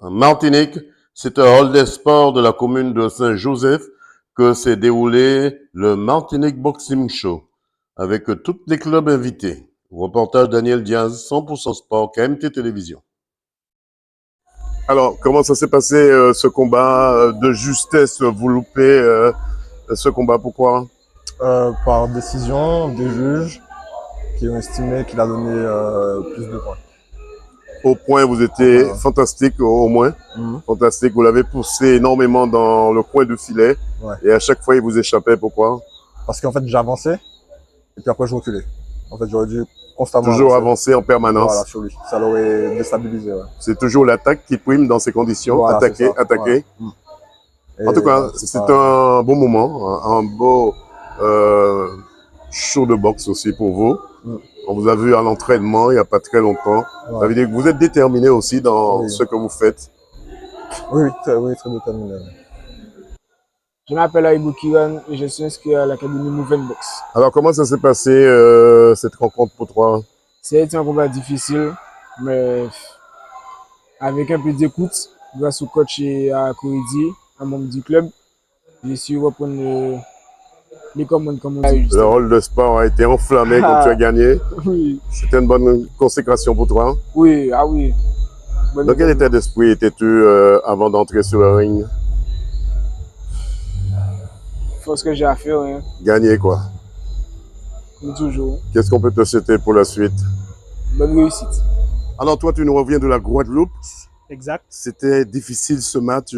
En Martinique, c'est un hall des sports de la commune de Saint-Joseph que s'est déroulé le Martinique Boxing Show, avec tous les clubs invités. Reportage Daniel Diaz, 100% Sport, KMT Télévision. Alors, comment ça s'est passé ce combat de justesse? Vous loupez ce combat, pourquoi? Par décision des juges qui ont estimé qu'il a donné plus de points. Au point, vous étiez fantastique, au moins. Fantastique. Vous l'avez poussé énormément dans le coin du filet. Ouais. Et à chaque fois, il vous échappait. Pourquoi? Parce qu'en fait, j'avançais et puis après, je reculais. En fait, j'aurais dû constamment toujours avancer en permanence. Voilà, sur lui. Ça l'aurait déstabilisé. Ouais. C'est toujours l'attaque qui prime dans ces conditions. Voilà, attaquer, attaquer. Ouais. En tout cas, c'est un bon moment, un beau show de boxe aussi pour vous. On vous a vu à l'entraînement il n'y a pas très longtemps. Ça veut dire que vous êtes déterminé aussi dans ce que vous faites. Oui, très déterminé. Je m'appelle Aïbou Kiran et je suis inscrit à l'Académie Movement Box. Alors, comment ça s'est passé cette rencontre pour toi? C'est un combat difficile, mais avec un peu d'écoute, grâce au coach et à Coridi, un membre du club, j'ai su reprendre les commandes comme on a eu. Le rôle de sport a été enflammé quand tu as gagné. Oui. C'était une bonne consécration pour toi? Oui, ah oui. Dans quel état d'esprit étais-tu avant d'entrer sur le ring? Faut ce que j'ai à faire. Hein. Gagner quoi? Comme toujours. Qu'est-ce qu'on peut te souhaiter pour la suite? Bonne réussite. Alors toi, tu nous reviens de la Guadeloupe. Exact. C'était difficile ce match.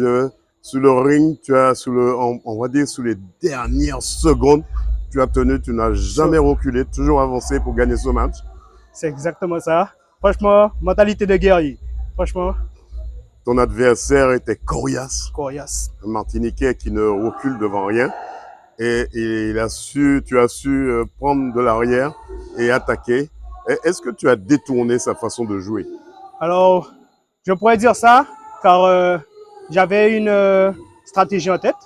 Sur le ring, tu as, on va dire, sous les dernières secondes, tu as tenu, tu n'as jamais reculé, toujours avancé pour gagner ce match. C'est exactement ça. Franchement, mentalité de guerrier. Franchement. Ton adversaire était coriace. Coriace. Un Martiniquais qui ne recule devant rien. Et tu as su prendre de l'arrière et attaquer. Est-ce que tu as détourné sa façon de jouer? Alors, je pourrais dire ça, car j'avais une stratégie en tête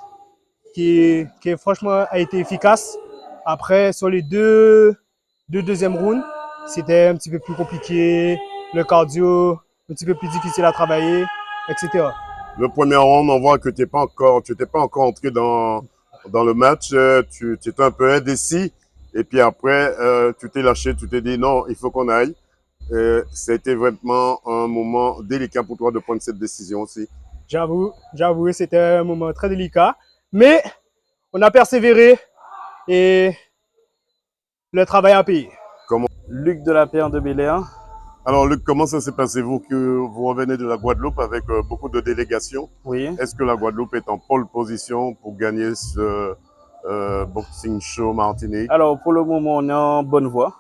qui franchement a été efficace. Après, sur les deux deuxièmes rounds, c'était un petit peu plus compliqué, le cardio un petit peu plus difficile à travailler, etc. Le premier round, on voit que tu n'étais pas encore entré dans le match, tu étais un peu indécis. Et puis après, tu t'es lâché, tu t'es dit non, il faut qu'on aille. Ça a été vraiment un moment délicat pour toi de prendre cette décision aussi. J'avoue, c'était un moment très délicat. Mais on a persévéré et le travail a payé. Luc de la Paire de Bel-Air. Alors Luc, comment ça s'est passé vous revenez de la Guadeloupe avec beaucoup de délégations? Oui. Est-ce que la Guadeloupe est en pole position pour gagner ce boxing show Martinique? Alors pour le moment, on est en bonne voie.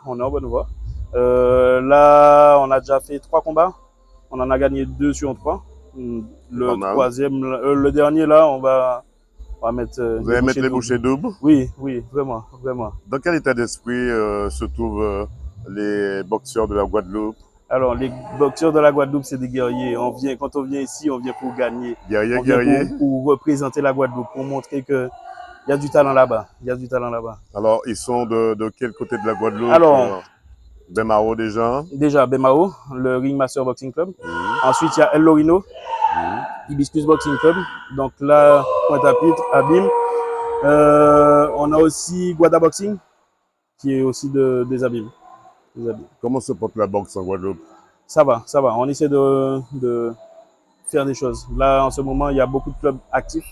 Là, on a déjà fait 3 combats. On en a gagné 2 sur 3. Le troisième, le dernier là, on va mettre. Vous allez mettre les bouchées doubles? Oui, vraiment. Dans quel état d'esprit se trouvent les boxeurs de la Guadeloupe? Alors, les boxeurs de la Guadeloupe, c'est des guerriers. Quand on vient ici, on vient pour gagner. Guerrier. Pour représenter la Guadeloupe, pour montrer qu'il y a du talent là-bas. Alors, ils sont de quel côté de la Guadeloupe? Alors, Bemao déjà. Déjà, Bemao, le Ringmaster Boxing Club. Ensuite, il y a El Lorino, Hibiscus Boxing Club. Donc là, Pointe-à-Pitre, Abim. On a aussi Guada Boxing, qui est aussi des Abim. Comment se porte la boxe en Guadeloupe? Ça va. On essaie de faire des choses. Là, en ce moment, il y a beaucoup de clubs actifs.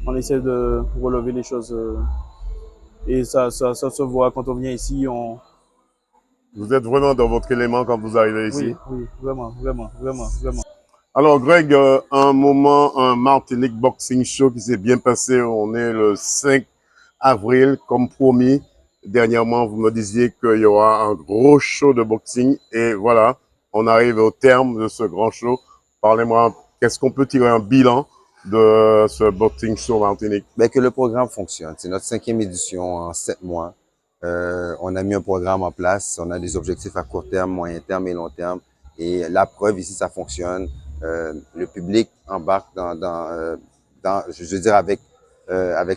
On essaie de relever les choses. Et ça se voit quand on vient ici. Vous êtes vraiment dans votre élément quand vous arrivez ici? Oui, vraiment. Alors Greg, un Martinique Boxing Show qui s'est bien passé. On est le 5 avril, comme promis. Dernièrement, vous me disiez qu'il y aura un gros show de boxing. Et voilà, on arrive au terme de ce grand show. Parlez-moi, qu'est-ce qu'on peut tirer un bilan de ce boxing show Martinique? Que le programme fonctionne. C'est notre 5e édition en 7 mois. On a mis un programme en place. On a des objectifs à court terme, moyen terme et long terme. Et la preuve ici, ça fonctionne. Le public embarque je veux dire, avec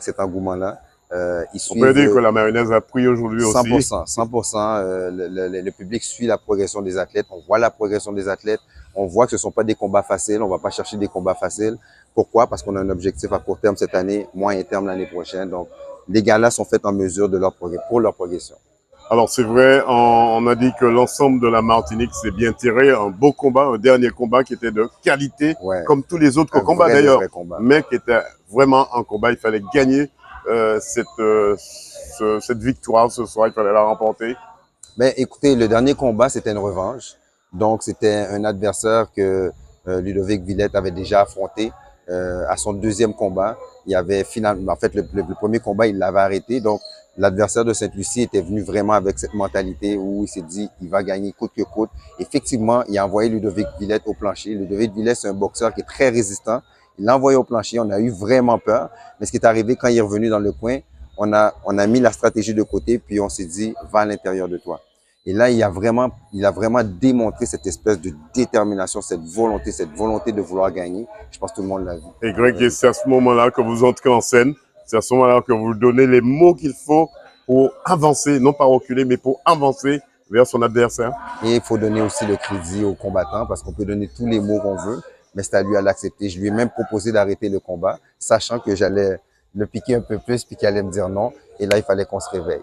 cet engouement-là. On peut dire que la mayonnaise a pris aujourd'hui aussi. 100%. Le public suit la progression des athlètes. On voit la progression des athlètes. On voit que ce ne sont pas des combats faciles. On ne va pas chercher des combats faciles. Pourquoi? Parce qu'on a un objectif à court terme cette année, moyen terme l'année prochaine. Donc, les galas sont faits en mesure de pour leur progression. Alors c'est vrai, on a dit que l'ensemble de la Martinique s'est bien tiré. Un beau combat, un dernier combat qui était de qualité, Ouais. comme tous les autres Un combats vrai, d'ailleurs, vrai combat. mais qui était vraiment un combat. Il fallait gagner cette victoire ce soir, il fallait la remporter. Ben, écoutez, le dernier combat, c'était une revanche. Donc, c'était un adversaire que Ludovic Villette avait déjà affronté à son deuxième combat. Il avait finalement, en fait, le premier combat, il l'avait arrêté. Donc, l'adversaire de Sainte-Lucie était venu vraiment avec cette mentalité où il s'est dit, il va gagner coûte que coûte. Effectivement, il a envoyé Ludovic Villette au plancher. Ludovic Villette, c'est un boxeur qui est très résistant. Il l'a envoyé au plancher. On a eu vraiment peur. Mais ce qui est arrivé quand il est revenu dans le coin, on a mis la stratégie de côté, puis on s'est dit, va à l'intérieur de toi. Et là, il a vraiment démontré cette espèce de détermination, cette volonté de vouloir gagner. Je pense que tout le monde l'a vu. Et Greg, c'est à ce moment-là que vous entrez en scène. C'est à ce moment-là que vous donnez les mots qu'il faut pour avancer, non pas reculer, mais pour avancer vers son adversaire. Et il faut donner aussi le crédit aux combattants parce qu'on peut donner tous les mots qu'on veut, mais c'est à lui à l'accepter. Je lui ai même proposé d'arrêter le combat, sachant que j'allais le piquer un peu plus puis qu'il allait me dire non. Et là, il fallait qu'on se réveille.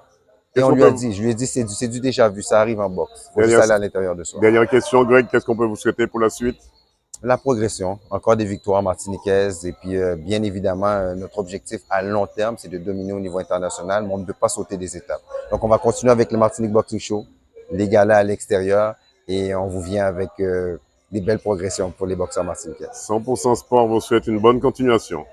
Et on lui a dit, je lui ai dit, c'est du déjà vu, ça arrive en boxe. Il faut juste aller à l'intérieur de soi. Dernière question, Greg, qu'est-ce qu'on peut vous souhaiter pour la suite? La progression, encore des victoires martiniquaises et puis bien évidemment, notre objectif à long terme, c'est de dominer au niveau international, mais on ne peut pas sauter des étapes. Donc, on va continuer avec le Martinique Boxing Show, les galas à l'extérieur et on vous vient avec des belles progressions pour les boxeurs martiniquais. 100% Sport vous souhaite une bonne continuation.